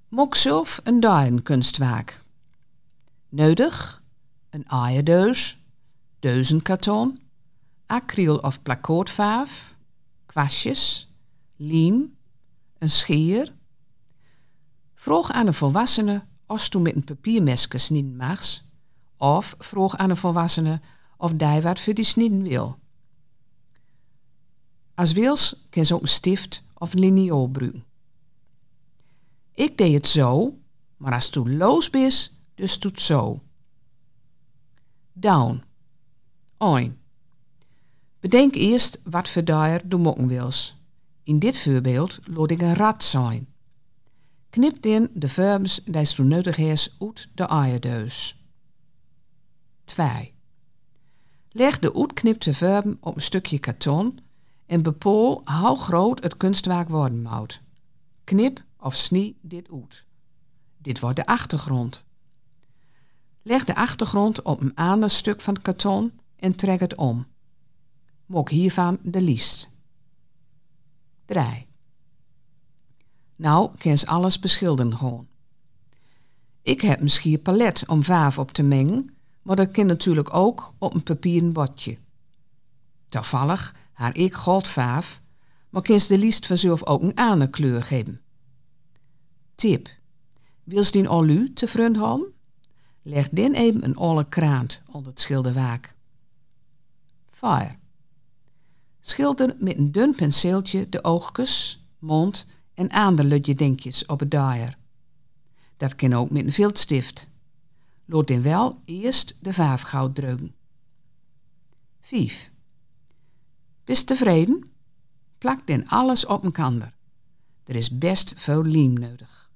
Mok zelf een dijenkunstwerk. Nodig: een eierdoos, deuzenkarton, acryl of plakkoordverf, kwastjes, lijm, een scheer. Vroeg aan een volwassene of je met een papiermesje snijden mag, of vroeg aan een volwassene of die wat voor die snijden wil. Als wils kan ze ook een stift of een liniaal gebruiken. Ik deed het zo, maar als het los is, dus doet zo. Down. Ein. Bedenk eerst wat voor dier du mokken wils. In dit voorbeeld laat ik een rat zijn. Knip dan de verbs die je nodig hebt uit de eierdoos. 2. Leg de uitknipte verben op een stukje karton en bepaal hoe groot het kunstwerk worden moet. Knip of snij dit uit. Dit wordt de achtergrond. Leg de achtergrond op een ander stuk van het karton en trek het om. Mok hiervan de lijst. 3. Nou kan ze alles beschilderen gewoon. Ik heb een schier palet om verf op te mengen, maar dat kan natuurlijk ook op een papieren bordje. Toevallig haar ik goudverf, maar kan ze de lijst vanzelf ook een andere kleur geven. Tip. Wil je die alu te vriend hebben? Leg dan even een olle kraant onder het schilderwerk. 4. Schilder met een dun penseeltje de oogjes, mond en andere lutje op het dier. Dat kan ook met een viltstift. Laat dan wel eerst de verfgoud drukken. 5. Bist tevreden? Plak dan alles op een kander. Er is best veel lijm nodig.